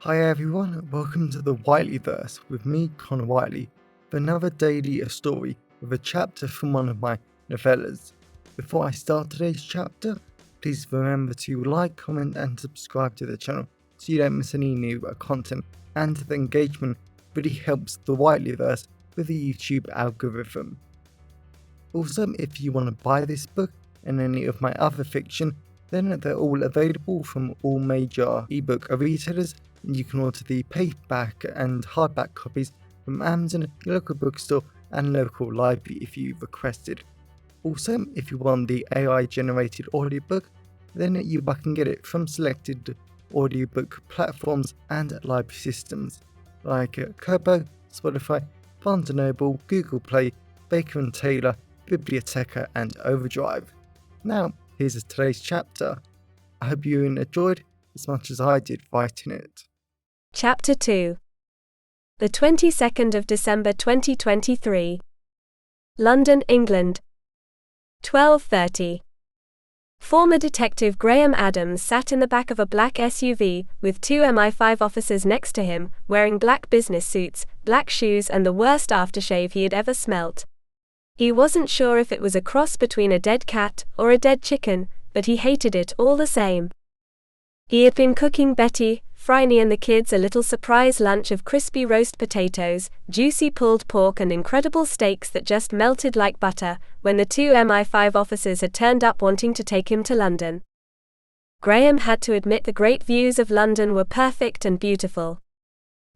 Hi everyone, welcome to the Whiteleyverse with me, Connor Whiteley, for another daily story with a chapter from one of my novellas. Before I start today's chapter, please remember to like, comment and subscribe to the channel so you don't miss any new content, and the engagement really helps the Whiteleyverse with the YouTube algorithm. Also, if you want to buy this book and any of my other fiction, then they're all available from all major ebook retailers. You can order the paperback and hardback copies from Amazon, your local bookstore and local library if you requested. Also, if you want the AI generated audiobook, then you can get it from selected audiobook platforms and library systems like Kobo, Spotify, Barnes & Noble, Google Play, Baker & Taylor, Biblioteca and Overdrive. Now, here's today's chapter. I hope you enjoyed as much as I did writing it. Chapter 2. The 22nd of December 2023. London, England. 12:30. Former Detective Graham Adams sat in the back of a black SUV, with two MI5 officers next to him, wearing black business suits, black shoes and the worst aftershave he had ever smelt. He wasn't sure if it was a cross between a dead cat or a dead chicken, but he hated it all the same. He had been cooking Betty, Phryne and the kids a little surprise lunch of crispy roast potatoes, juicy pulled pork and incredible steaks that just melted like butter, when the two MI5 officers had turned up wanting to take him to London. Graham had to admit the great views of London were perfect and beautiful.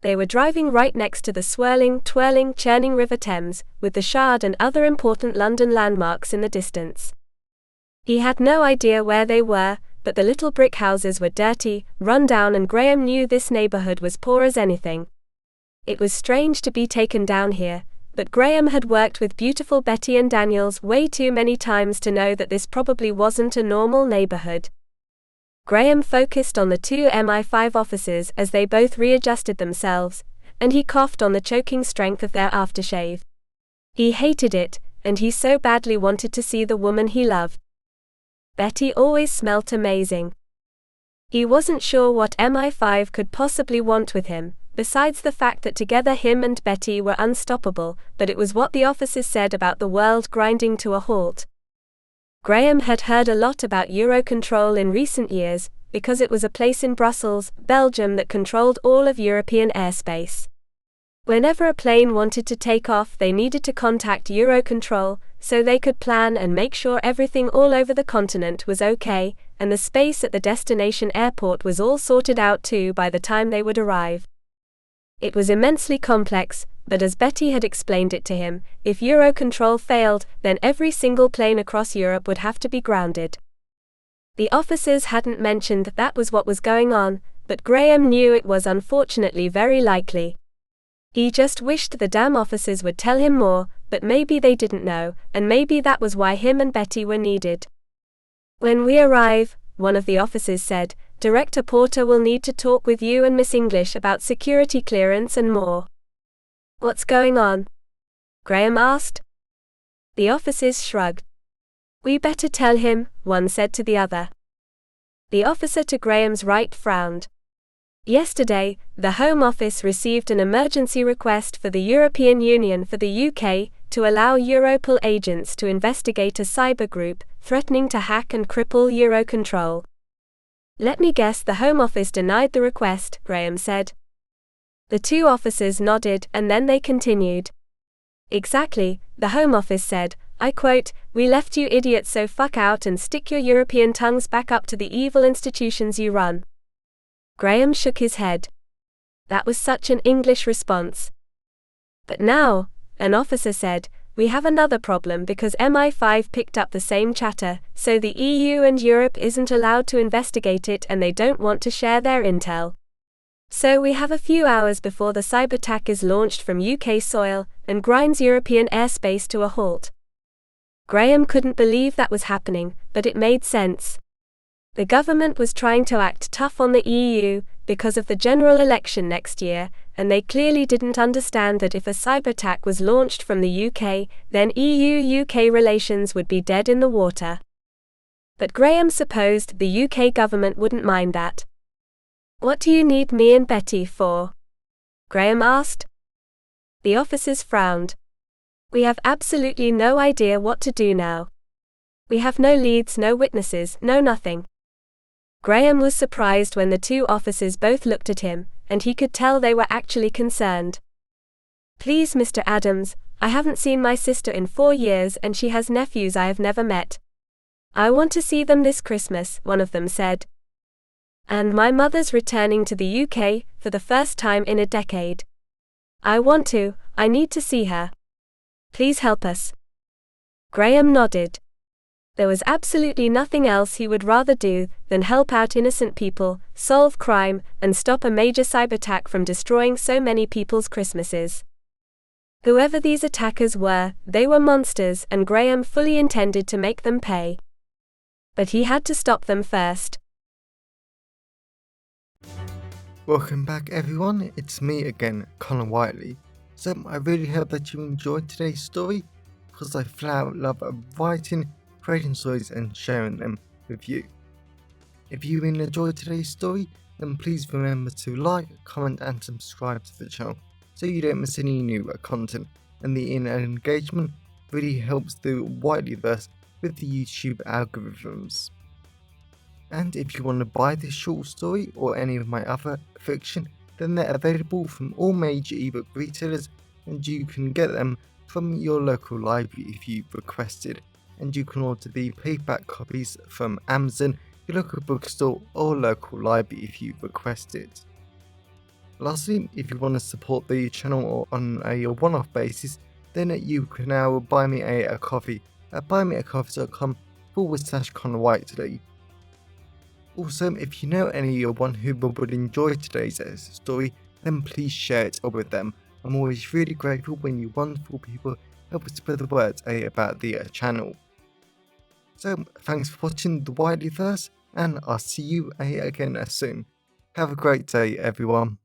They were driving right next to the swirling, twirling, churning River Thames, with the Shard and other important London landmarks in the distance. He had no idea where they were, but the little brick houses were dirty, run down and Graham knew this neighbourhood was poor as anything. It was strange to be taken down here, but Graham had worked with beautiful Betty and Daniels way too many times to know that this probably wasn't a normal neighbourhood. Graham focused on the two MI5 officers as they both readjusted themselves, and he coughed on the choking strength of their aftershave. He hated it, and he so badly wanted to see the woman he loved. Betty always smelt amazing. He wasn't sure what MI5 could possibly want with him, besides the fact that together him and Betty were unstoppable, but it was what the officers said about the world grinding to a halt. Graham had heard a lot about Eurocontrol in recent years, because it was a place in Brussels, Belgium that controlled all of European airspace. Whenever a plane wanted to take off, they needed to contact Eurocontrol, so they could plan and make sure everything all over the continent was okay, and the space at the destination airport was all sorted out too by the time they would arrive. It was immensely complex, but as Betty had explained it to him, if Eurocontrol failed, then every single plane across Europe would have to be grounded. The officers hadn't mentioned that was what was going on, but Graham knew it was unfortunately very likely. He just wished the damn officers would tell him more, but maybe they didn't know, and maybe that was why him and Betty were needed. "When we arrive," one of the officers said, "Director Porter will need to talk with you and Miss English about security clearance and more." "What's going on?" Graham asked. The officers shrugged. "We better tell him," one said to the other. The officer to Graham's right frowned. Yesterday, the Home Office received an emergency request for the European Union for the UK to allow Europol agents to investigate a cyber group threatening to hack and cripple Eurocontrol. "Let me guess the Home Office denied the request," Graham said. The two officers nodded and then they continued. "Exactly," the Home Office said, I quote, "We left you idiots, so fuck out and stick your European tongues back up to the evil institutions you run." Graham shook his head. That was such an English response. "But now," an officer said, "we have another problem because MI5 picked up the same chatter, so the EU and Europe isn't allowed to investigate it and they don't want to share their intel. So we have a few hours before the cyber attack is launched from UK soil and grinds European airspace to a halt." Graham couldn't believe that was happening, but it made sense. The government was trying to act tough on the EU because of the general election next year, and they clearly didn't understand that if a cyber attack was launched from the UK, then EU-UK relations would be dead in the water. But Graham supposed the UK government wouldn't mind that. What do you need me and Betty for? Graham asked. The officers frowned. We have absolutely no idea what to do now. We have no leads, no witnesses, no nothing. Graham was surprised when the two officers both looked at him, and he could tell they were actually concerned. Please, Mr. Adams, I haven't seen my sister in 4 years and she has nephews I have never met. I want to see them this Christmas, one of them said. And my mother's returning to the UK for the first time in a decade. I need to see her. Please help us. Graham nodded. There was absolutely nothing else he would rather do than help out innocent people, solve crime, and stop a major cyber attack from destroying so many people's Christmases. Whoever these attackers were, they were monsters and Graham fully intended to make them pay. But he had to stop them first. Welcome back everyone, it's me again, Connor Whiteley. So I really hope that you enjoyed today's story, because I flat out love writing, creating stories and sharing them with you. If you really enjoyed today's story, then please remember to like, comment and subscribe to the channel so you don't miss any new content, and the engagement really helps the Whiteleyverse with the YouTube algorithms. And if you want to buy this short story or any of my other fiction, then they're available from all major ebook retailers and you can get them from your local library if you requested, and you can order the paperback copies from Amazon, your local bookstore or local library if you request it. Lastly, if you want to support the channel on a one-off basis, then you can now buy me a coffee at buymeacoffee.com/Connor Whiteley. Also, if you know anyone who would enjoy today's story, then please share it with them. I'm always really grateful when you wonderful people help us spread the word about the channel. So, thanks for watching the Whiteleyverse, and I'll see you again soon. Have a great day, everyone.